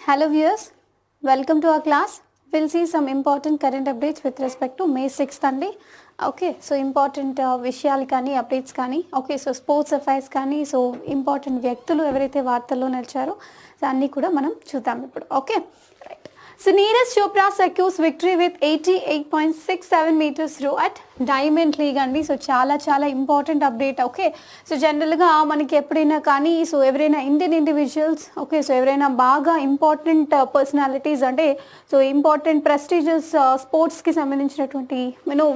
Hello viewers, welcome to our class. We'll see some important current updates with respect to May 6th అండి. Okay so important విషయాలు కానీ updates కానీ okay so sports affairs కానీ so important వ్యక్తులు ఎవరైతే వార్తల్లో నిలిచారో అన్నీ కూడా మనం చూద్దాం ఇప్పుడు. Okay right. So Neeraj Chopra secures victory with 88.67 meters throw at diamond league అండి. సో చాలా చాలా ఇంపార్టెంట్ అప్డేట్. ఓకే సో జనరల్గా మనకి ఎప్పుడైనా కానీ సో ఎవరైనా ఇండియన్ ఇండివిజువల్స్ ఓకే సో ఎవరైనా బాగా ఇంపార్టెంట్ పర్సనాలిటీస్ అంటే సో ఇంపార్టెంట్ ప్రెస్టీజియస్ స్పోర్ట్స్కి సంబంధించినటువంటి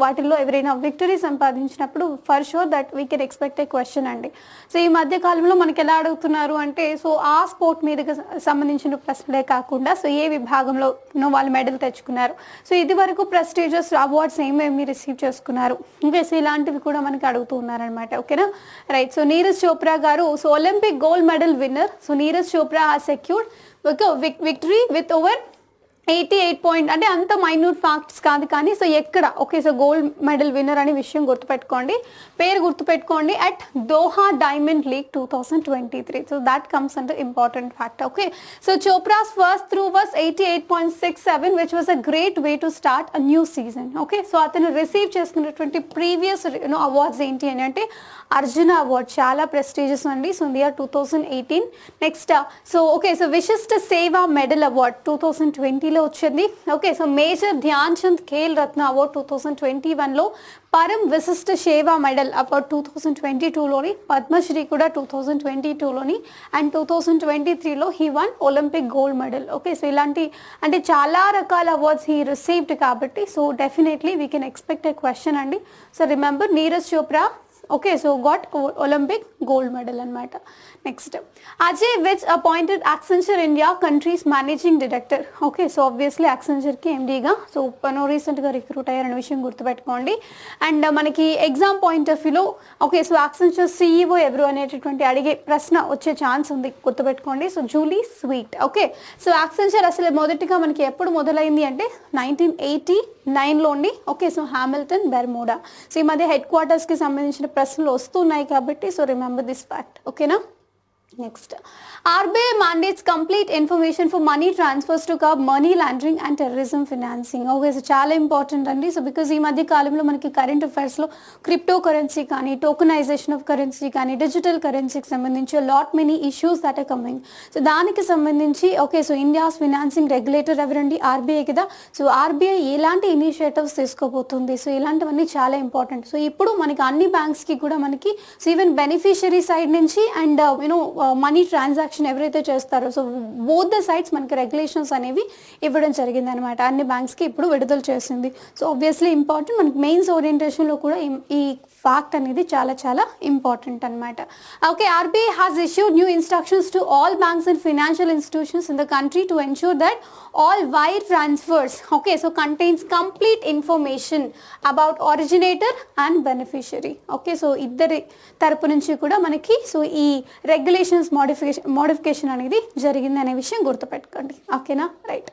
వాటిల్లో ఎవరైనా విక్టరీ సంపాదించినప్పుడు for sure that we can expect A question అండి. సో ఈ మధ్య కాలంలో మనకి ఎలా అడుగుతున్నారు అంటే సో ఆ స్పోర్ట్ మీదకి సంబంధించిన ప్రశ్నలే కాకుండా సో ఏ విభాగంలో వాళ్ళు మెడల్ తెచ్చుకున్నారు, సో ఇది వరకు ప్రెస్టీజియస్ అవార్డ్స్ ఏమేమి రిసీవ్ చేసుకున్నారు ఓకే సో ఇలాంటివి కూడా మనకి అడుగుతూ ఉన్నారనమాట. ఓకేనా రైట్. సో నీరజ్ చోప్రా గారు so Olympic gold medal winner. So Neeraj Chopra has secured victory with over 88 అంటే అంత మైన్యూట్ ఫ్యాక్ట్స్ కాదు కానీ సో ఎక్కడ okay so gold medal winner అనే విషయం గుర్తుపెట్టుకోండి, పేరు గుర్తుపెట్టుకోండి, at Doha Diamond League 2023. So that comes under important fact. Okay so Chopra's first throw was 88.67 which was a great way to start a new season. Okay so అతను receive చేసుకున్నటువంటి previous awards ఏంటి అని అంటే అర్జున అవార్డ్, చాలా prestigious అండి. So year 2018. Next so okay so Vishisht Seva medal award 2020లో వచ్చింది. Okay so major Dhyan Chand Khel Ratna award 2021లో, పరం విశిష్ట సేవా మెడల్ అవార్డ్ 2022లోని, పద్మశ్రీ కూడా 2022లోని అండ్ 2023లో he won Olympic gold medal. Okay so ఇలాంటి అంటే చాలా రకాల అవార్డ్స్ హీ రిసీవ్డ్ కాబట్టి so definitely we can expect a question అండి. So remember Neeraj Chopra okay so got Olympic gold medal అనమాట. Next Ajay was appointed Accenture India countries managing director. Okay so obviously యాక్సెంచర్కి ఎండీగా so రీసెంట్గా రిక్రూట్ అయ్యారనే విషయం గుర్తుపెట్టుకోండి. And మనకి ఎగ్జామ్ పాయింట్ ఆఫ్ వ్యూలో ఓకే సో యాక్సెంచర్ సిఈఓ ఎవరు అనేటటువంటి అడిగే ప్రశ్న వచ్చే ఛాన్స్ ఉంది, గుర్తుపెట్టుకోండి. So Julie Sweet. Okay so Accenture అసలు మొదటిగా మనకి ఎప్పుడు మొదలైంది అంటే 1989లోని. Okay so Hamilton Bermuda. So ఈ మధ్య హెడ్ క్వార్టర్స్కి సంబంధించిన ప్రశ్నలు వస్తున్నాయి కాబట్టి సో రిమెంబర్ దిస్ ఫ్యాక్ట్. ఓకేనా. Next RBI mandates complete information for money transfers to curb money laundering and terrorism financing. Okay so చాలా ఇంపార్టెంట్ అండి. సో బికాజ్ ఈ మధ్య కాలంలో మనకి కరెంట్ అఫైర్స్లో క్రిప్టో కరెన్సీ కానీ టోకనైజేషన్ ఆఫ్ కరెన్సీ కానీ డిజిటల్ కరెన్సీకి సంబంధించి lot many issues that are coming. So దానికి సంబంధించి okay so India's financing regulator ఎవరండి? ఆర్బీఐ కదా. సో ఆర్బీఐ ఎలాంటి ఇనిషియేటివ్స్ తీసుకోబోతుంది, సో ఇలాంటివన్నీ చాలా ఇంపార్టెంట్. సో ఇప్పుడు మనకి అన్ని బ్యాంక్స్కి కూడా మనకి సో ఈవెన్ బెనిఫిషియరీ సైడ్ నుంచి అండ్ మనీ ట్రాన్సాక్షన్ ఎవరైతే చేస్తారో సో బోత్ ద సైడ్స్ మనకి రెగ్యులేషన్స్ అనేవి ఇవ్వడం జరిగింది అనమాట. అన్ని బ్యాంక్స్కి ఇప్పుడు విడుదల చేసింది. So obviously important. మనకి మెయిన్స్ ఓరియంటేషన్లో కూడా ఈ ఫ్యాక్ట్ అనేది చాలా చాలా ఇంపార్టెంట్ అనమాట. Okay RBI has issued new instructions to all banks and financial institutions in the country to ensure that all wire transfers okay so contains complete information about originator and beneficiary. okay so ఇద్దరి తరపు నుంచి కూడా మనకి so ఈ regulations modification అనేది జరిగింది అనే విషయం గుర్తుపెట్టుకోండి. ఓకేనా right.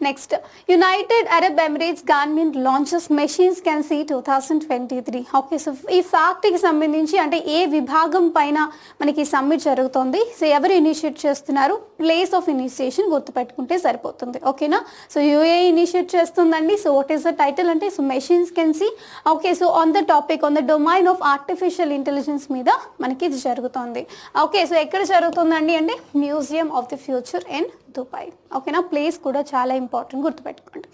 Next United Arab Emirates government launches machines can see 2023. Okay so ఈ ఫ్యాక్ట్కి సంబంధించి అంటే ఏ విభాగం పైన మనకి సమ్మిట్ జరుగుతుంది, సో ఎవరు ఇనిషియేట్ చేస్తున్నారు, ప్లేస్ ఆఫ్ ఇనిషియేషన్ గుర్తుపెట్టుకుంటే సరిపోతుంది. ఓకేనా. సో యూఏ ఇనిషియేట్ చేస్తుందండి. So what is the title అంటే so machines can see okay so on the topic on the domain of artificial intelligence మీద మనకి ఇది జరుగుతుంది. ఓకే సో ఎక్కడ జరుగుతుందండి అంటే museum of the future in Dubai. ఓకేనా. ప్లేస్ కూడా చాలా ఇంపార్టెంట్, గుర్తుపెట్టుకోండి.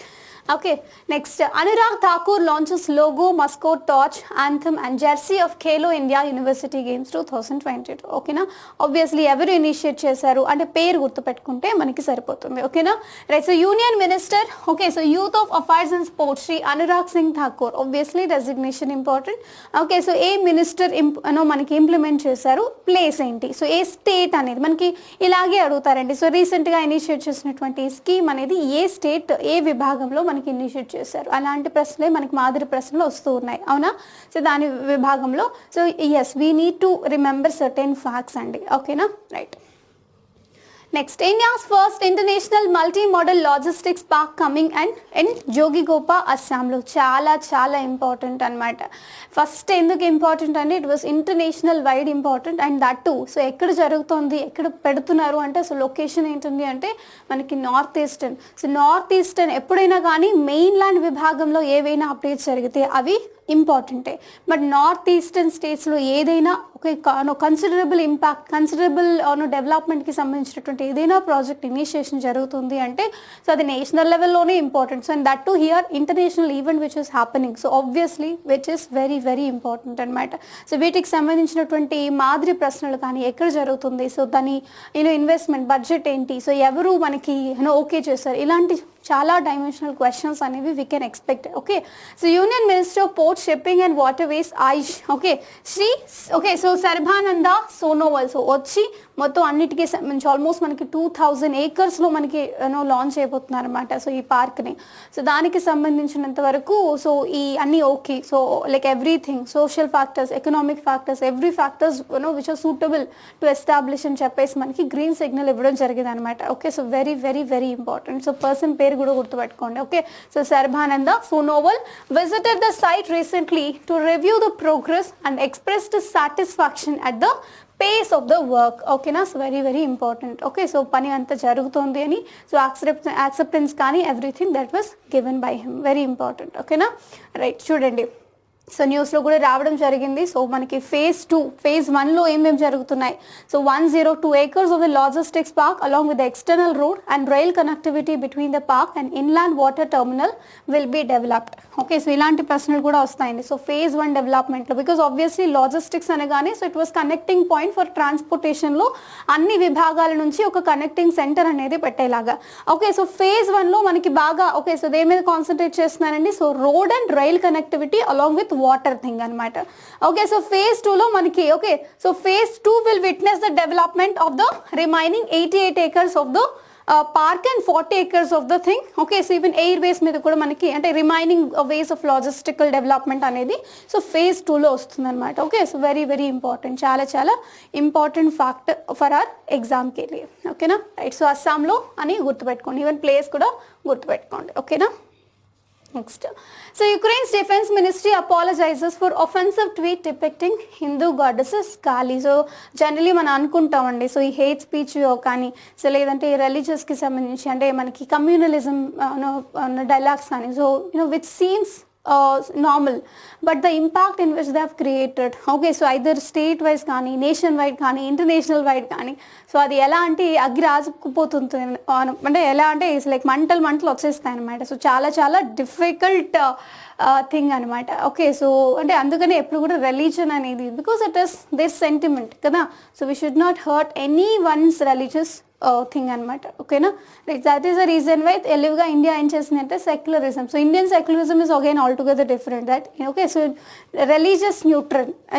Okay next Anurag Thakur launches logo, mascot, torch, anthem and jersey of Khelo India university games 2022. ఓకేనా. ఆబ్వియస్లీ ఎవరు ఇనిషియేట్ చేశారు అంటే పేరు గుర్తుపెట్టుకుంటే మనకి సరిపోతుంది. ఓకేనా right. So union minister okay so youth of affairs and sports Shri Anurag Singh Thakur. Obviously designation important. Okay so a minister మనకి ఇంప్లిమెంట్ చేశారు, ప్లేస్ ఏంటి, సో ఏ స్టేట్ అనేది మనకి ఇలాగే అడుగుతారండి. సో రీసెంట్గా ఇనిషియేట్ చేసినటువంటి స్కీమ్ అనేది ఏ స్టేట్ ఏ విభాగంలో మనకి ఇనిషియేట్ చేశారు, అలాంటి ప్రశ్నలే మనకి మాదిరి ప్రశ్నలు వస్తూ ఉన్నాయి. అవునా. సో దాని విభాగంలో so as we need to remember certain facts అండి. ఓకేనా right. Next India's first international multi modal logistics park coming and in Jogighopa అస్సాంలో. చాలా చాలా ఇంపార్టెంట్ అనమాట. ఫస్ట్ ఎందుకు ఇంపార్టెంట్ అంటే it was international wide important and that too. So ఎక్కడ జరుగుతుంది, ఎక్కడ పెడుతున్నారు అంటే సో లొకేషన్ ఏంటండి అంటే మనకి north eastern. So north eastern ఎప్పుడైనా కానీ మెయిన్ ల్యాండ్ విభాగంలో ఏవైనా అప్డేట్స్ జరిగితే అవి ఇంపార్టెంటే. బట్ నార్త్ ఈస్టర్న్ స్టేట్స్లో ఏదైనా ఒక కన్సిడరబుల్ ఇంపాక్ట్, కన్సిడరబుల్ డెవలప్మెంట్కి సంబంధించినటువంటి ఏదైనా ప్రాజెక్ట్ ఇనిషియేషన్ జరుగుతుంది అంటే సో అది నేషనల్ లెవెల్లోనే important. So and that too here international event which is happening. So obviously which is very very important అనమాట. సో వీటికి సంబంధించినటువంటి మాదిరి ప్రశ్నలు కానీ ఎక్కడ జరుగుతుంది, సో దాని ఇన్వెస్ట్మెంట్ బడ్జెట్ ఏంటి, సో ఎవరు మనకి ఓకే చేస్తారు, ఇలాంటి చాలా డైమెన్షనల్ క్వశ్చన్స్ అనేవి we can expect. Okay, so union minister of port shipping and waterways Ayush so Sarbananda Sonowal so వచ్చి మొత్తం అన్నిటికీ సంబంధించి ఆల్మోస్ట్ మనకి 2000 acres మనకి లాంచ్ అయిపోతున్నారు అనమాట. సో ఈ పార్క్ని, సో దానికి సంబంధించినంత వరకు సో ఈ అన్నీ okay. So like everything, social factors, economic factors, every factors which are suitable to establish అని చెప్పేసి మనకి గ్రీన్ సిగ్నల్ ఇవ్వడం జరిగింది అనమాట. Okay, so very very very important. So person పేరు కూడా గుర్తుపెట్టుకోండి. Okay, so Sarbananda Sonowal visited the site recently to review the progress and expressed satisfaction at the pace of the work. ఓకేనా, so very very important. Okay, so పని అంతా జరుగుతుంది అని so acceptance కానీ everything that was given by him, very important. ఓకేనా, right. చూడండి, so న్యూస్లో కూడా రావడం జరిగింది. సో మనకి phase 2, phase 1లో ఏమేమి జరుగుతున్నాయి. So 102 acres of the logistics park along with the external road and rail connectivity between the park and inland water terminal will be developed. Okay, so ఇలాంటి ప్రశ్నలు కూడా వస్తాయండి. సో phase 1 డెవలప్మెంట్లో because obviously logistics అనగానే so it was connecting point for ట్రాన్స్పోర్టేషన్లో అన్ని విభాగాల నుంచి ఒక కనెక్టింగ్ సెంటర్ అనేది పెట్టేలాగా. ఓకే, సో phase 1లో మనకి బాగా ఓకే సో దేని మీద కాన్సన్ట్రేట్ చేస్తున్నారండి. So road and rail connectivity along with water thing అనమాట. ఓకే, సో phase 2లో మనకి okay so phase 2 will witness the development of the remaining 88 acres of the park and 40 acres of the thing. Okay, so even airways మీద కూడా మనకి అంటే remaining ways of logistical development అనేది so phase 2లో వస్తుంది అనమాట. Okay, so very very important, చాలా చాలా ఇంపార్టెంట్ ఫ్యాక్టర్ ఫర్ అవర్ ఎగ్జామ్కి వెళ్ళి. ఓకేనా, రైట్. సో అస్సాంలో అని గుర్తుపెట్టుకోండి, ఈవెన్ ప్లేస్ కూడా గుర్తుపెట్టుకోండి. ఓకేనా, next. So Ukraine's defence ministry apologises for offensive tweet depicting Hindu goddesses Kali. So generally మనం అనుకుంటామండి సో ఈ హేట్ స్పీచ్ కానీ సో లేదంటే ఈ రిలీజియస్కి సంబంధించి అంటే మనకి కమ్యూనలిజం డైలాగ్స్ కానీ so which seems normal, but the impact in which they have created, okay, so either state wise కానీ నేషన్ వైడ్ కానీ ఇంటర్నేషనల్ వైడ్ కానీ సో అది ఎలా అంటే అగ్గి రాజుకుపోతుంది అంటే ఎలా అంటే ఇట్స్ లైక్ మంటలు వచ్చేస్తాయి అనమాట. సో చాలా చాలా డిఫికల్ట్ థింగ్ అనమాట. ఓకే, సో అంటే అందుకనే ఎప్పుడు కూడా రిలీజన్ అనేది because it is their sentiment కదా. So we should not hurt anyone's religious thing అనమాట. ఓకేనా, that is the reason why ఎలివ్గా ఇండియా ఏం చేసిందంటే secularism. So Indian secularism is again all together different that. Okay, so religious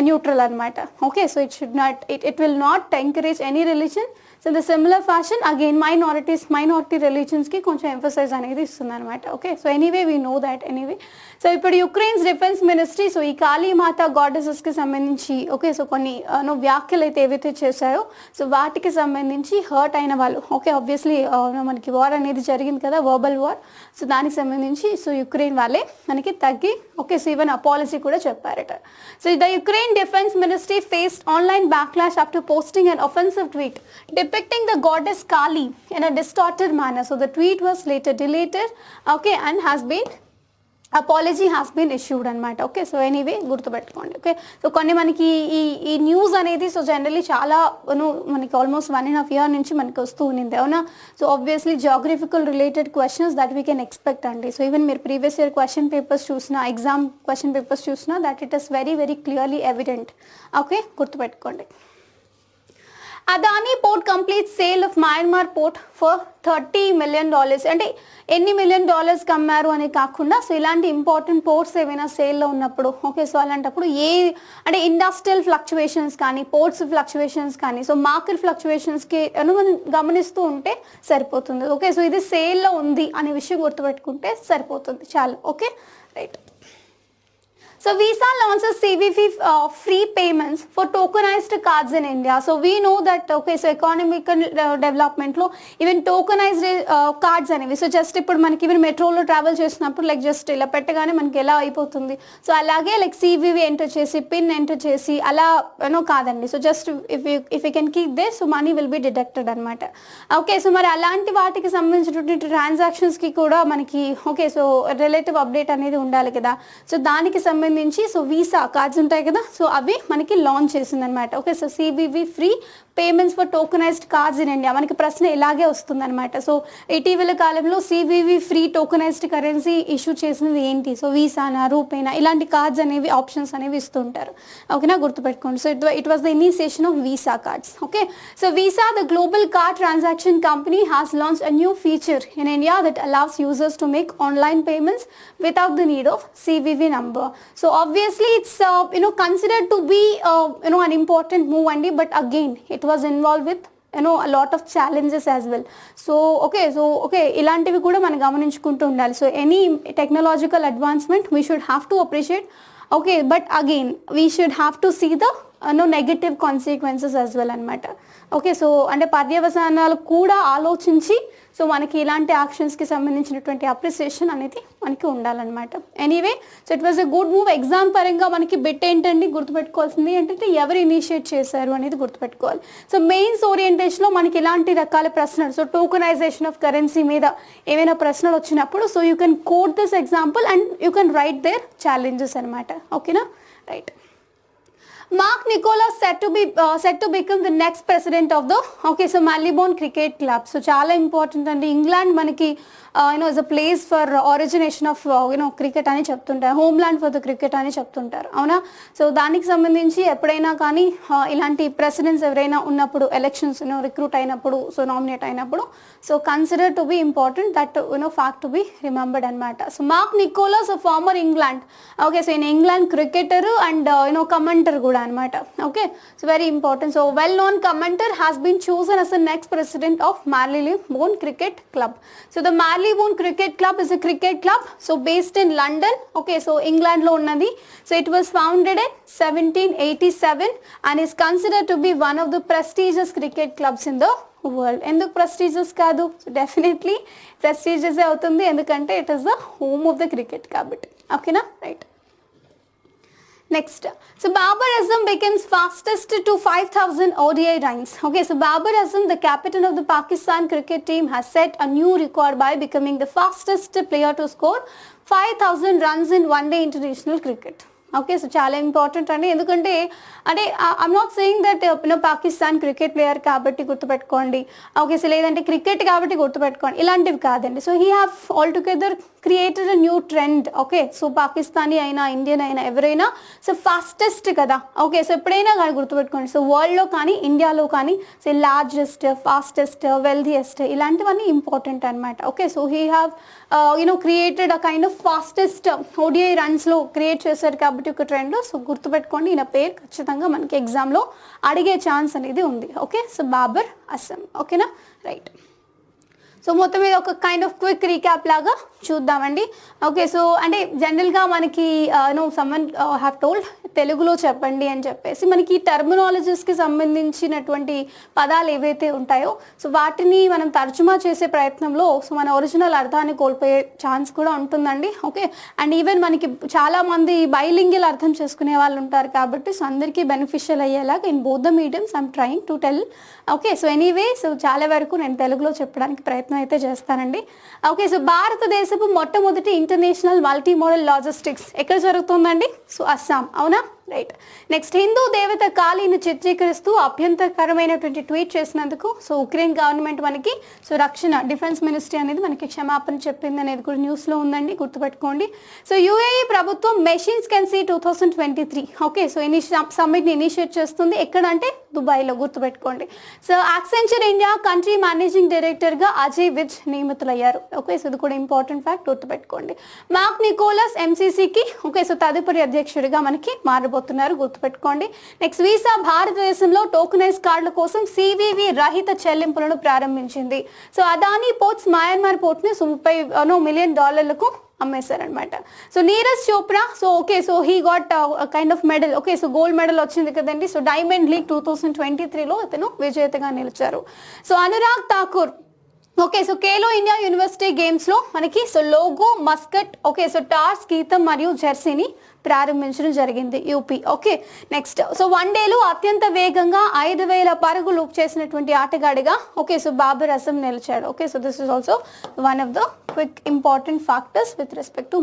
neutral అనమాట. Okay, so it should not it will not encourage any religion. So the similar fashion again minority రిలీజన్స్కి కొంచెం emphasize అనేది ఇస్తుంది అనమాట. Okay, so anyway we know that anyway. So ఇప్పుడు యుక్రెయిన్స్ defence ministry so ఈ కాళీమాత గాడెసెస్కి సంబంధించి okay so కొన్ని వ్యాఖ్యలు అయితే ఏవైతే చేశారో సో వాటికి సంబంధించి హర్ట్ అయిన వాళ్ళు ఓకే ఆబ్వియస్లీ మనకి వార్ అనేది జరిగింది కదా, వర్బల్ వార్. సో దానికి సంబంధించి సో యుక్రెయిన్ వాళ్ళే మనకి తగ్గి ఓకే సో ఈవెన్ అపాలజీ కూడా చెప్పారట. So the Ukraine defence ministry faced online backlash after posting an offensive tweet depicting the goddess Kali in a distorted manner. So the tweet was later deleted, okay, and apology has been issued అనమాట. Okay, so anyway గుర్తుపెట్టుకోండి. Okay, so కొన్ని మనకి ఈ news అనేది so generally చాలా మనకి almost 1.5 years నుంచి మనకి వస్తూ ఉన్నింది అవునా. So obviously geographical related questions that we can expect అండి. సో ఈవెన్ మీరు ప్రీవియస్ ఇయర్ క్వశ్చన్ పేపర్స్ చూసినా, ఎగ్జామ్ క్వశ్చన్ పేపర్స్ చూసినా that it is very very clearly evident. Okay, గుర్తుపెట్టుకోండి. Adani port complete sale of Myanmar port for $30 million. అంటే ఎన్ని $1 million అమ్మారు అని కాకుండా సో ఇలాంటి ఇంపార్టెంట్ పోర్ట్స్ ఏమైనా సేల్లో ఉన్నప్పుడు ఓకే సో అలాంటప్పుడు అంటే ఇండస్ట్రియల్ ఫ్లక్చువేషన్స్ కానీ పోర్ట్స్ ఫ్లక్చువేషన్స్ కానీ సో మార్కెట్ ఫ్లక్చువేషన్స్కి మనం గమనిస్తూ ఉంటే సరిపోతుంది. ఓకే, సో ఇది సేల్లో ఉంది అనే విషయం గుర్తుపెట్టుకుంటే సరిపోతుంది చాలు. Okay, right. So Visa launches CVV free payments for tokenized cards in India. So we know that okay, so economic development లో ఈవెన్ టోకనైజ్డ్ కార్డ్స్ అనేవి సో జస్ట్ ఇప్పుడు మనకి ఈవెన్ మెట్రోలో ట్రావెల్ చేసినప్పుడు లైక్ జస్ట్ ఇలా పెట్టగానే మనకి ఎలా అయిపోతుంది సో అలాగే లైక్ సివివి ఎంటర్ చేసి పిన్ ఎంటర్ చేసి అలా యూనో కాదండి so just if you can keep they so money will be deducted అనమాట ఓకే సో మరి అలాంటి వాటికి సంబంధించినటువంటి ట్రాన్సాక్షన్స్కి కూడా మనకి ఓకే సో రిలేటివ్ అప్డేట్ అనేది ఉండాలి కదా సో దానికి సంబంధించి సో వీసా కార్డ్స్ ఉంటాయి కదా సో అవి మనకి లాంచ్ చేసింది అనమాట okay so CVV free payments for tokenised cards in India మనకి ప్రశ్న ఇలాగే వస్తుందన్నమాట సో ఇటీవల కాలంలో CVV free tokenised currency issue చేసినది ఏంటి సో వీసానా రూపేనా ఇలాంటి కార్డ్స్ అనేవి ఆప్షన్స్ అనేవి ఇస్తుంటారు ఓకేనా గుర్తుపెట్టుకోండి so it was the initiation of visa cards okay so visa the global card transaction company has launch a new feature in India that allows users to make online payments without the need of CVV number. So obviously it's considered to be an important move and but again it was involved with a lot of challenges as well. So okay ఇలాంటివి కూడా మనం గమనించుకుంటూ ఉండాలి. So any technological advancement we should have to appreciate. Okay, but again we should have to see the negative consequences as well అనమాట okay so అంటే పర్యవసానాలు కూడా ఆలోచించి so మనకి ఇలాంటి యాక్షన్స్కి సంబంధించినటువంటి అప్రిసియేషన్ అనేది మనకి ఉండాలన్నమాట anyway so it was a good move exam పరంగా మనకి బిట్ ఏంటండి గుర్తుపెట్టుకోవాల్సింది ఏంటంటే ఎవరు ఇనిషియేట్ చేశారు అనేది గుర్తుపెట్టుకోవాలి సో మెయిన్స్ ఓరియంటేషన్లో మనకి ఇలాంటి రకాల ప్రశ్నలు సో టోకనైజేషన్ ఆఫ్ కరెన్సీ మీద ఏమైనా ప్రశ్నలు వచ్చినప్పుడు so you can quote this example and you can write there challenges అనమాట ఓకేనా right Mark Nicholas set to become the next president of the Marylebone Cricket Club. So చాలా important అండి England మనకి is a place for origination of cricket అని చెప్తుంటారు home land for the cricket అని చెప్తుంటారు అవునా సో దానికి సంబంధించి ఎప్పుడైనా కానీ ఇలాంటి ప్రెసిడెంట్స్ ఎవరైనా ఉన్నప్పుడు ఎలక్షన్స్ రిక్రూట్ అయినప్పుడు సో నామినేట్ అయినప్పుడు so consider to be important that fact to be remembered అనమాట so Mark Nicholas former England okay so in England cricketer and commentator కూడా అనమాట okay so very important so well known commentator has been chosen as the next president of Marylebone Cricket Club. So the Marylebone Cricket Club is a cricket club so based in London okay so England lo unnadi so it was founded in 1787 and is considered to be one of the prestigious cricket clubs in the world. ఎందుకు prestigious కాదు so definitely prestigious అవుతుంది ఎందుకంటే it is the home of the cricket కాబట్టి ఓకేనా right Next, so Babar Azam becomes fastest to 5,000 ODI runs. Okay, so Babar Azam, the captain of the Pakistan cricket team, has set a new record by becoming the fastest player to score 5,000 runs in one-day international cricket. Okay so చాలా important అండి ఎందుకంటే అంటే I'm not saying that Pakistan cricket player కాబట్టి గుర్తుపెట్టుకోండి okay so లేదంటే cricket కాబట్టి గుర్తుపెట్టుకోండి ఇలాంటివి కాదండి so he have all together created a new trend okay so Pakistani అయినా ఇండియన్ అయినా ఎవరైనా సో ఫాస్టెస్ట్ కదా ఓకే సో ఎప్పుడైనా కానీ గుర్తుపెట్టుకోండి సో వరల్డ్లో కానీ ఇండియాలో కానీ సో లార్జెస్ట్ ఫాస్టెస్ట్ వెల్దియెస్ట్ ఇలాంటివన్నీ ఇంపార్టెంట్ అనమాట okay so he have created a kind of fastest ODI రన్స్లో క్రియేట్ చేశారు కాబట్టి ఒక ట్రెండ్ సో గుర్తుపెట్టుకోండి ఈయన పేరు ఖచ్చితంగా మనకి ఎగ్జామ్లో అడిగే ఛాన్స్ అనేది ఉంది ఓకే సో బాబర్ అజమ్ ఓకేనా రైట్ సో మొత్తం మీద ఒక కైండ్ ఆఫ్ క్విక్ రీక్యాప్ లాగా చూద్దామండి ఓకే సో అంటే జనరల్గా మనకి సమ్మన్ హ్యావ్ టోల్డ్ తెలుగులో చెప్పండి అని చెప్పేసి మనకి టర్మినాలజీస్కి సంబంధించినటువంటి పదాలు ఏవైతే ఉంటాయో సో వాటిని మనం తర్జుమా చేసే ప్రయత్నంలో సో మన ఒరిజినల్ అర్థాన్ని కోల్పోయే ఛాన్స్ కూడా ఉంటుందండి ఓకే అండ్ ఈవెన్ మనకి చాలామంది బైలింగ్వల్ అర్థం చేసుకునే వాళ్ళు ఉంటారు కాబట్టి సో అందరికీ బెనిఫిషియల్ అయ్యేలాగా in both the mediums I'm trying to tell okay so anyway so చాలా వరకు నేను తెలుగులో చెప్పడానికి ప్రయత్నం అయితే చేస్తానండి ఓకే సో భారతదేశపు మొట్టమొదటి ఇంటర్నేషనల్ మల్టీ మోడల్ లాజిస్టిక్స్ ఎక్కడ జరుగుతుందండి సో అస్సాం అవునా రైట్ నెక్స్ట్ హిందూ దేవత కాళీని చిత్రీకరిస్తూ అభ్యంతరకరమైనటువంటి ట్వీట్ చేసినందుకు సో ఉక్రెయిన్ గవర్నమెంట్ మనకి సో రక్షణ డిఫెన్స్ మినిస్ట్రీ అనేది మనకి క్షమాపణ చెప్పింది అనేది కూడా న్యూస్లో ఉందండి గుర్తుపెట్టుకోండి సో యూఏఈ ప్రభుత్వం machines can see 2023 okay so సమ్మిట్ని ఇనిషియేట్ చేస్తుంది ఎక్కడంటే దుబాయ్లో గుర్తుపెట్టుకోండి so Accenture India country managing డైరెక్టర్గా అజయ్ విజ్ నియమితులయ్యారు ఓకే సో ఇది కూడా ఇంపార్టెంట్ ఫ్యాక్ట్ గుర్తుపెట్టుకోండి మార్క్ నికోలస్ ఎంసీసీకి ఓకే సో తదుపరి అధ్యక్షుడిగా మనకి మారబోతున్నారు మాట్లాడబోతున్నారు, గుర్తుపెట్టుకోండి. నెక్స్ట్ వీసా భారతదేశంలో టోకనైజ్ కార్డుల కోసం సివివి రహిత చెల్లింపులను ప్రారంభించింది. So Adani ports Myanmar port ని $30 మిలియన్ అమ్మేశారనమాట. So Neeraj Chopra, so okay, so he got kind of medal, okay, so gold medal వచ్చింది కదండి. సో డైమండ్ లీగ్ 2023లో ఇతను విజేతగా నిలిచారు. So Anurag Thakur, okay, so Khelo India university games లో మనకి so logo, mascot, okay, so టార్స్, గీతం మరియు జెర్సీని ప్రారంభించడం జరిగింది యూపీ. ఓకే, నెక్స్ట్ సో వన్డేలో అత్యంత వేగంగా 5,000 పరుగులు చేసినటువంటి ఆటగాడిగా ఓకే సో బాబర్ అజమ్ నిలిచాడు. Okay, so this is also one of the quick important factors with respect to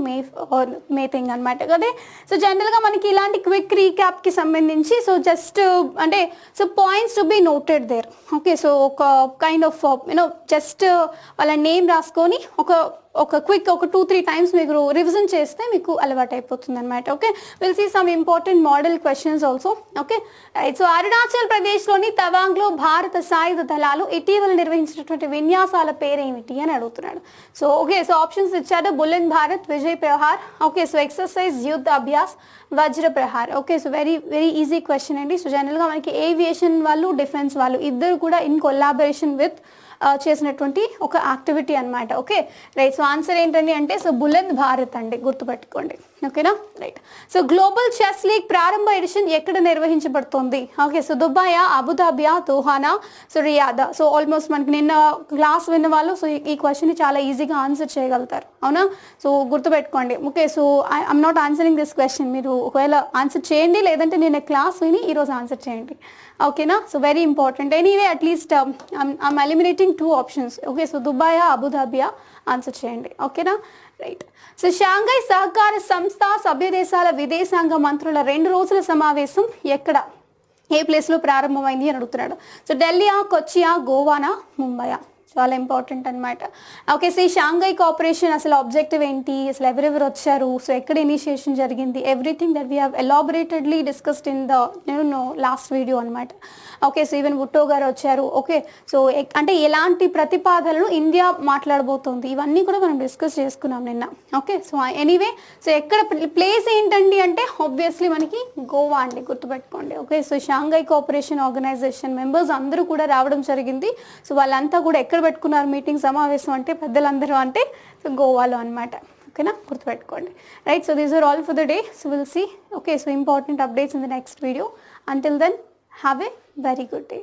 May thing అనమాట కదా. సో జనరల్గా మనకి ఇలాంటి క్విక్ రీక్యాప్కి సంబంధించి సో జస్ట్ అంటే so points to be noted there. Okay, so ఒక కైండ్ ఆఫ్ జస్ట్ వాళ్ళ నేమ్ రాసుకొని ఒక క్విక్ 2-3 టైమ్స్ మీకు రివిజన్ చేస్తే మీకు అలవాటు అయిపోతుంది అనమాట. Okay, will see some important model questions also. Okay right. So Arunachal ప్రదేశ్లోని తవాంగ్లో భారత సాయుధ దళాలు ఇటీవల నిర్వహించినటువంటి విన్యాసాల పేరేమిటి అని అడుగుతున్నాడు. సో ఓకే, సో ఆప్షన్స్ ఇచ్చాడు: Buland Bharat, Vijay Prahar, okay, so exercise Yudh Abhyas, Vajra Prahar. Okay, so very very easy question అండి. సో జనరల్గా మనకి ఏవియేషన్ వాళ్ళు, డిఫెన్స్ వాళ్ళు ఇద్దరు కూడా ఇన్ కొలాబరేషన్ విత్ చేసినటువంటి ఒక యాక్టివిటీ అనమాట. Okay right. సో ఆన్సర్ ఏంటండి అంటే సో బులంద్ భారత్ అండి, గుర్తుపెట్టుకోండి. ఓకేనా right. So global chess league ప్రారంభ ఎడిషన్ ఎక్కడ నిర్వహించబడుతుంది? ఓకే, సో దుబాయా, అబుదాబియా, దోహానా, సో రియాదా. సో ఆల్మోస్ట్ మనకి నిన్న క్లాస్ విన్న వాళ్ళు సో ఈ క్వశ్చన్ని చాలా ఈజీగా ఆన్సర్ చేయగలుగుతారు, అవునా? సో గుర్తుపెట్టుకోండి. Okay, so I'm not answering this question. మీరు ఒకవేళ ఆన్సర్ చేయండి, లేదంటే నిన్న క్లాస్ విని ఈరోజు ఆన్సర్ చేయండి. ఓకేనా? So very important. Anyway at least I'm eliminating 2 options. Okay, so దుబాయా, అబుదాబియా ఆన్సర్ చేయండి. ఓకేనా రైట్. సో షాంఘై సహకార సంస్థ సభ్య దేశాల విదేశాంగ మంత్రుల 2 రోజుల సమావేశం ఎక్కడ, ఏ ప్లేస్లో ప్రారంభమైంది అని అడుగుతున్నాడు. సో ఢిల్లీయా, కొచ్చియా, గోవానా, ముంబయా? చాలా ఇంపార్టెంట్ అనమాట. ఓకే, సో ఈ షాంఘై కోఆపరేషన్ అసలు ఆబ్జెక్టివ్ ఏంటి, అసలు ఎవరెవరు వచ్చారు, సో ఎక్కడ ఇనిషియేషన్ జరిగింది, everything that we have elaborately discussed in the last video అనమాట. ఓకే, సో ఈవెన్ బుట్టో గారు వచ్చారు. ఓకే, సో అంటే ఎలాంటి ప్రతిపాదనలు ఇండియా మాట్లాడబోతోంది, ఇవన్నీ కూడా మనం డిస్కస్ చేసుకున్నాం నిన్న. ఓకే, సో ఎనీవే సో ఎక్కడ ప్లేస్ ఏంటండి అంటే ఆబ్వియస్లీ మనకి గోవా అండి, గుర్తుపెట్టుకోండి. Okay, so Shanghai cooperation organisation members అందరూ కూడా రావడం జరిగింది. సో వాళ్ళంతా కూడా ఎక్కడ పెట్టుకున్నారు మీటింగ్, సమావేశం అంటే పెద్దలందరూ అంటే సో గోవాలో అనమాట. ఓకేనా, గుర్తుపెట్టుకోండి right. So these are all for the day. So will see okay so important updates in the next video. Until then have a very good day.